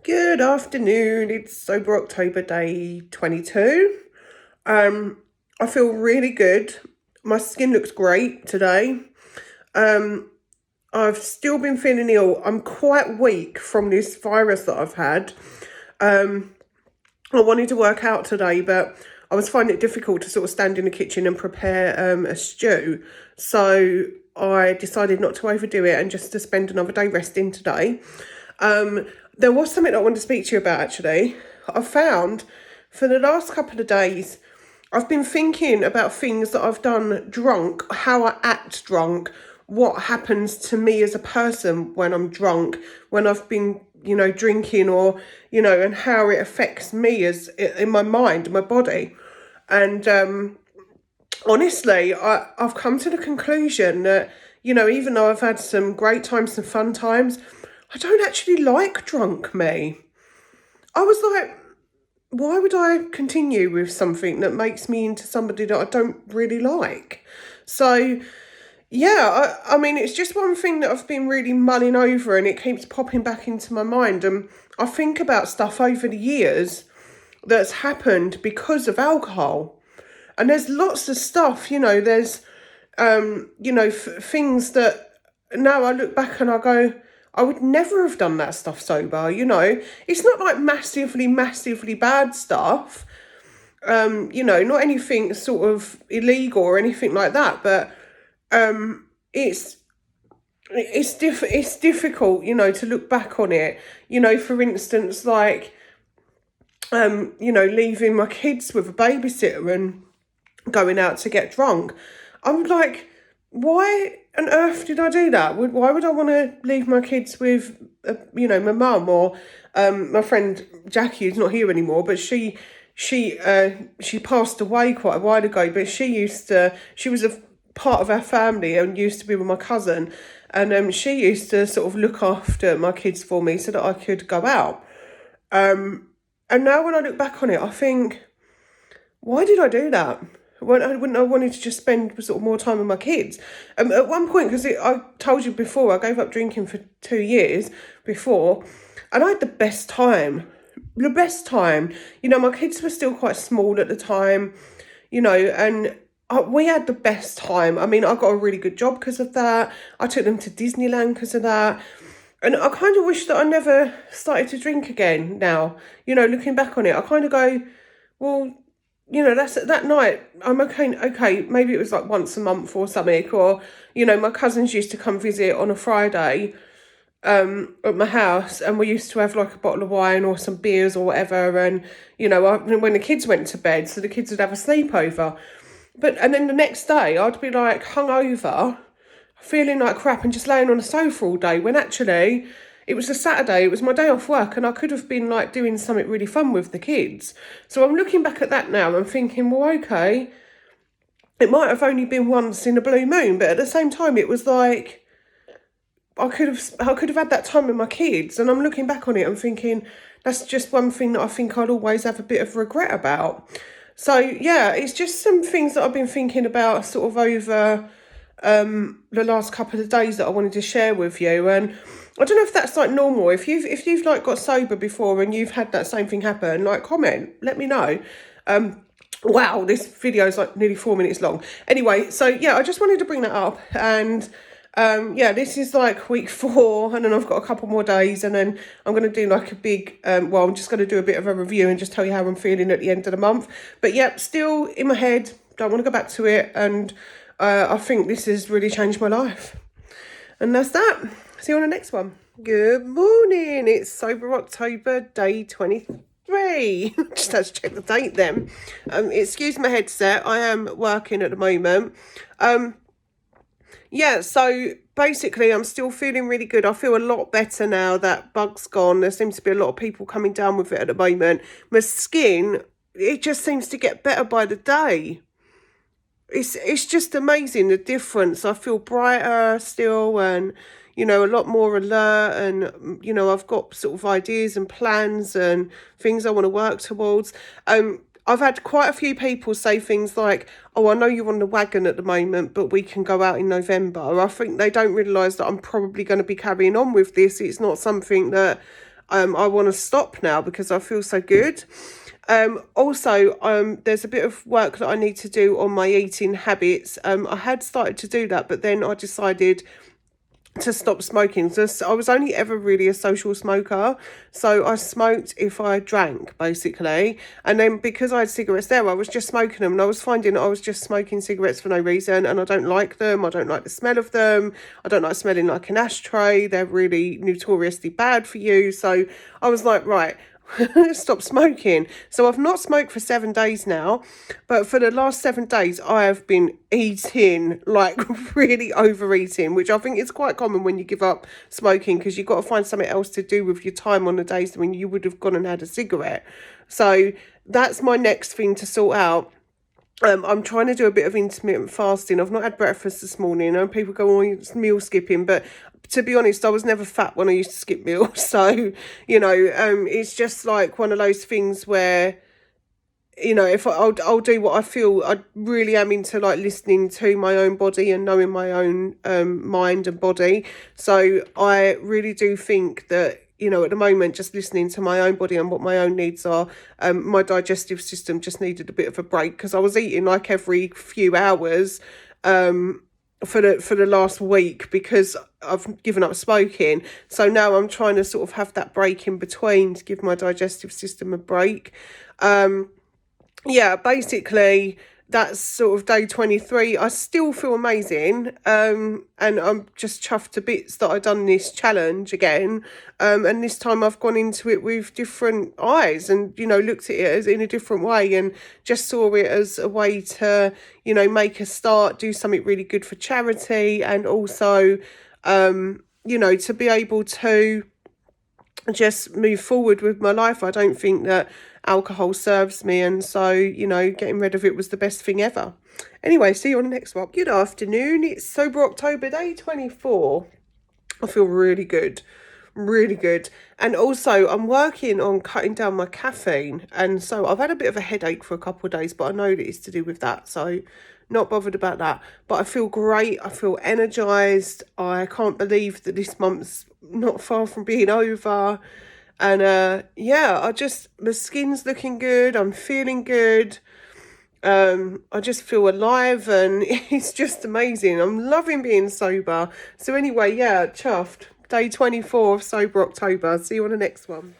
Good afternoon. It's Sober October day 22. I feel really good. My skin looks great today. I've still been feeling ill. I'm quite weak from this virus that I've had. I wanted to work out today, but I was finding it difficult to sort of stand in the kitchen and prepare a stew. So I decided not to overdo it and just to spend another day resting today. There was something I wanted to speak to you about actually. I found for the last couple of days, I've been thinking about things that I've done drunk, how I act drunk, what happens to me as a person when I'm drunk, when I've been, drinking or, and how it affects me as in my mind, my body. And honestly, I've come to the conclusion that, even though I've had some great times, some fun times, I don't actually like drunk me. I was like, why would I continue with something that makes me into somebody that I don't really like? So, yeah, I mean, it's just one thing that I've been really mulling over and it keeps popping back into my mind. And I think about stuff over the years that's happened because of alcohol. And there's lots of stuff, there's, things that now I look back and I go, I would never have done that stuff sober, It's not like massively, massively bad stuff, not anything sort of illegal or anything like that, but it's difficult, to look back on it, for instance, like, leaving my kids with a babysitter and going out to get drunk. I'm like, why on earth did I do that? Why would I want to leave my kids with, my mum or my friend Jackie, who's not here anymore, but she passed away quite a while ago, but she was a part of our family and used to be with my cousin, and she used to sort of look after my kids for me so that I could go out. And now when I look back on it, I think, why did I do that? I wanted to just spend sort of more time with my kids. At one point, because I told you before, I gave up drinking for 2 years before, and I had the best time. The best time. My kids were still quite small at the time, and we had the best time. I mean, I got a really good job because of that. I took them to Disneyland because of that. And I kind of wish that I never started to drink again now. Looking back on it, I kind of go, well, that's that night. I'm okay, maybe it was like once a month or something. Or, my cousins used to come visit on a Friday at my house, and we used to have like a bottle of wine or some beers or whatever. And, when the kids went to bed, so the kids would have a sleepover. And then the next day I'd be like hungover, feeling like crap and just laying on the sofa all day, when actually it was a Saturday, it was my day off work, and I could have been like doing something really fun with the kids. So I'm looking back at that now and thinking, well, okay, it might have only been once in a blue moon, but at the same time it was like I could have had that time with my kids. And I'm looking back on it and thinking, that's just one thing that I think I'll always have a bit of regret about. So yeah, it's just some things that I've been thinking about sort of over the last couple of days that I wanted to share with you. And I don't know if that's like normal. If you've like got sober before and you've had that same thing happen, like comment, let me know. Wow, this video is like nearly 4 minutes long. Anyway, so yeah, I just wanted to bring that up. And this is like week 4, and then I've got a couple more days, and then I'm going to do like a big, I'm just going to do a bit of a review and just tell you how I'm feeling at the end of the month. But yeah, still in my head, don't want to go back to it, and I think this has really changed my life. And that's that. See you on the next one. Good morning. It's Sober October, day 23. Just had to check the date then. Excuse my headset. I am working at the moment. So basically I'm still feeling really good. I feel a lot better now that bug's gone. There seems to be a lot of people coming down with it at the moment. My skin, it just seems to get better by the day. It's just amazing, the difference. I feel brighter still, and a lot more alert, and I've got sort of ideas and plans and things I want to work towards. I've had quite a few people say things like, oh, I know you're on the wagon at the moment, but we can go out in November. I think they don't realise that I'm probably going to be carrying on with this. It's not something that I want to stop now because I feel so good. Also, there's a bit of work that I need to do on my eating habits. I had started to do that, but then I decided to stop smoking. So I was only ever really a social smoker. So I smoked if I drank, basically. And then because I had cigarettes there, I was just smoking them. And I was finding I was just smoking cigarettes for no reason. And I don't like them. I don't like the smell of them. I don't like smelling like an ashtray. They're really notoriously bad for you. So I was like, right, stop smoking. So I've not smoked for 7 days now, but for the last 7 days I have been eating, like really overeating, which I think is quite common when you give up smoking, because you've got to find something else to do with your time on the days when you would have gone and had a cigarette. So that's my next thing to sort out. I'm trying to do a bit of intermittent fasting. I've not had breakfast this morning, and people go, oh, it's meal skipping, but to be honest, I was never fat when I used to skip meals. So, it's just like one of those things where, if I'll do what I feel. I really am into like listening to my own body and knowing my own mind and body. So I really do think that, at the moment, just listening to my own body and what my own needs are, my digestive system just needed a bit of a break, because I was eating like every few hours for the last week because I've given up smoking. So now I'm trying to sort of have that break in between to give my digestive system a break. Basically that's sort of day 23. I still feel amazing, and I'm just chuffed to bits that I've done this challenge again, and this time I've gone into it with different eyes and looked at it as in a different way, and just saw it as a way to make a start, do something really good for charity, and also to be able to just move forward with my life. I don't think that alcohol serves me, and so getting rid of it was the best thing ever. Anyway, see you on the next one. Good afternoon, it's Sober October, day 24. I feel really good, and also I'm working on cutting down my caffeine, and so I've had a bit of a headache for a couple of days, but I know that it's to do with that, so not bothered about that. But I feel great, I feel energized. I can't believe that this month's not far from being over. And my skin's looking good, I'm feeling good. I just feel alive, and it's just amazing. I'm loving being sober. So anyway, chuffed. Day 24 of Sober October. See you on the next one.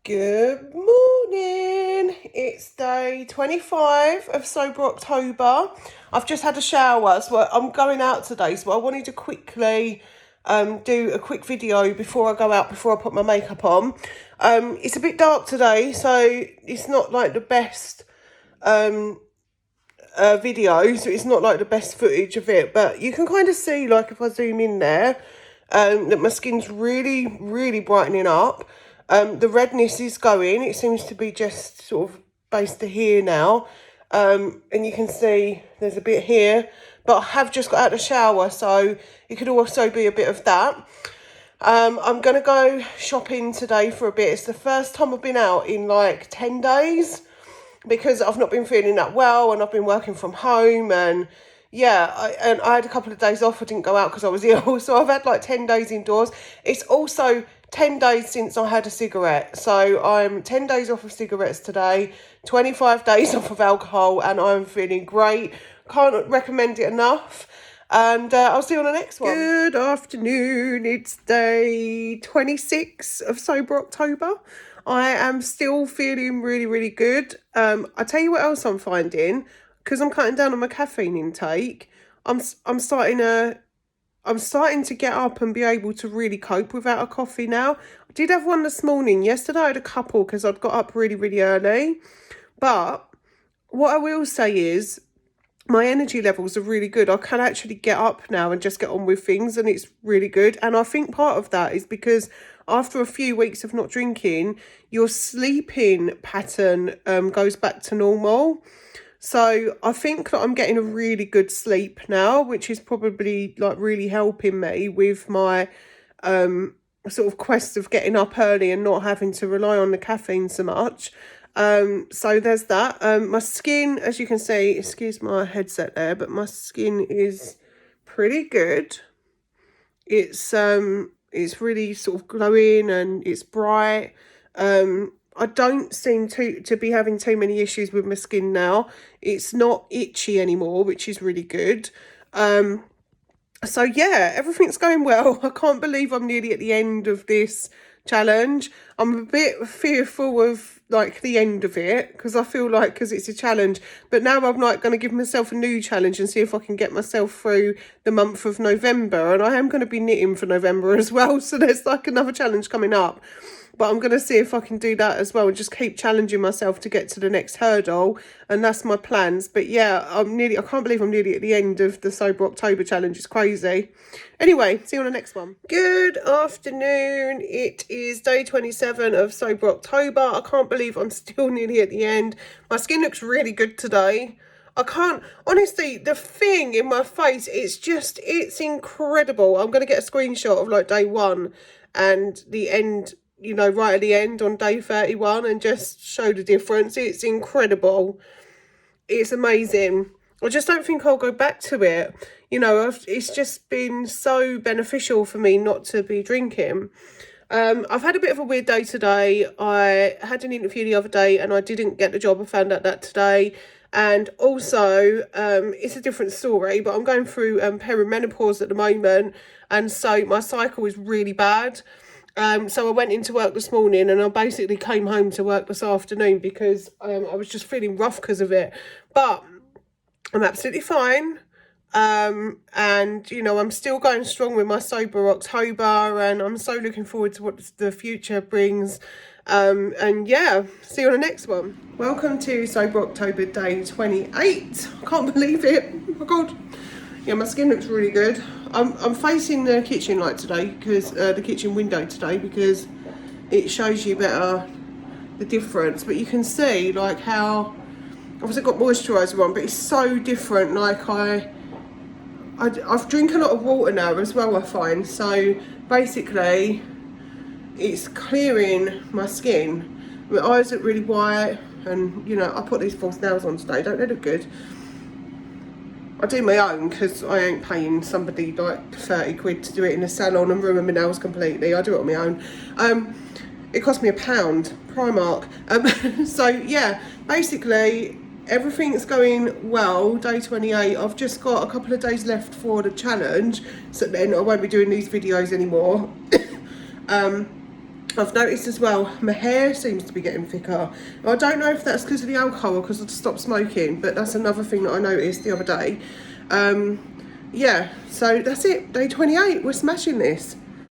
Good morning. It's day 25 of Sober October. I've just had a shower, so I'm going out today, so I wanted to quickly do a quick video before I go out, before I put my makeup on. It's a bit dark today, so it's not like the best video, so it's not like the best footage of it, but you can kind of see, like if I zoom in there, that my skin's really, really brightening up. The redness is going. It seems to be just sort of based to here now. And you can see there's a bit here, but I have just got out of the shower, so it could also be a bit of that. I'm going to go shopping today for a bit. It's the first time I've been out in like 10 days because I've not been feeling that well, and I've been working from home, and I had a couple of days off. I didn't go out because I was ill, so I've had like 10 days indoors. It's also 10 days since I had a cigarette, so I'm 10 days off of cigarettes today, 25 days off of alcohol, and I'm feeling great. Can't recommend it enough. And I'll see you on the next one. Good afternoon, it's day 26 of Sober October. I am still feeling really, really good. I tell you what else I'm finding, because I'm cutting down on my caffeine intake. I'm starting to get up and be able to really cope without a coffee now. I did have one this morning. Yesterday I had a couple because I'd got up really, really early. But what I will say is my energy levels are really good. I can actually get up now and just get on with things, and it's really good. And I think part of that is because after a few weeks of not drinking, your sleeping pattern goes back to normal. So I think that I'm getting a really good sleep now, which is probably like really helping me with my sort of quest of getting up early and not having to rely on the caffeine so much. So there's that. My skin, as you can see, excuse my headset there, but my skin is pretty good. It's It's really sort of glowing and it's bright. I don't seem to be having too many issues with my skin now. It's not itchy anymore, which is really good. So yeah, everything's going well. I can't believe I'm nearly at the end of this challenge. I'm a bit fearful of like the end of it because I feel like because it's a challenge, but now I'm like going to give myself a new challenge and see if I can get myself through the month of November. And I am going to be knitting for November as well, so there's like another challenge coming up. But I'm going to see if I can do that as well and just keep challenging myself to get to the next hurdle. And that's my plans. But yeah, I can't believe I'm nearly at the end of the Sober October challenge. It's crazy. Anyway, see you on the next one. Good afternoon. It is day 27 of Sober October. I can't believe I'm still nearly at the end. My skin looks really good today. I can't, honestly, the thing in my face, it's incredible. I'm going to get a screenshot of like day 1 and the end, you know, right at the end on day 31 and just show the difference. It's incredible. It's amazing. I just don't think I'll go back to it. You know, it's just been so beneficial for me not to be drinking. I've had a bit of a weird day today. I had an interview the other day and I didn't get the job. I found out that today. And also, it's a different story, but I'm going through perimenopause at the moment. And so my cycle is really bad. So I went into work this morning and I basically came home to work this afternoon because I was just feeling rough because of it. But I'm absolutely fine. And, you know, I'm still going strong with my Sober October and I'm so looking forward to what the future brings. And yeah, see you on the next one. Welcome to Sober October day 28. I can't believe it. Oh my God. Yeah, my skin looks really good. I'm facing the kitchen light today because the kitchen window today because it shows you better the difference. But you can see like how obviously got moisturiser on, but it's so different. Like I've drink a lot of water now as well, I find. So basically, it's clearing my skin. My eyes look really white, and you know I put these false nails on today. Don't they look good? I do my own because I ain't paying somebody like 30 quid to do it in a salon and ruin my nails completely. I do it on my own. It cost me £1, Primark. So yeah, basically everything's going well. Day 28. I've just got a couple of days left for the challenge, so then I won't be doing these videos anymore. I've noticed as well, my hair seems to be getting thicker. I don't know if that's because of the alcohol or because I've stopped smoking, but that's another thing that I noticed the other day. Yeah, so that's it. Day 28. We're smashing this.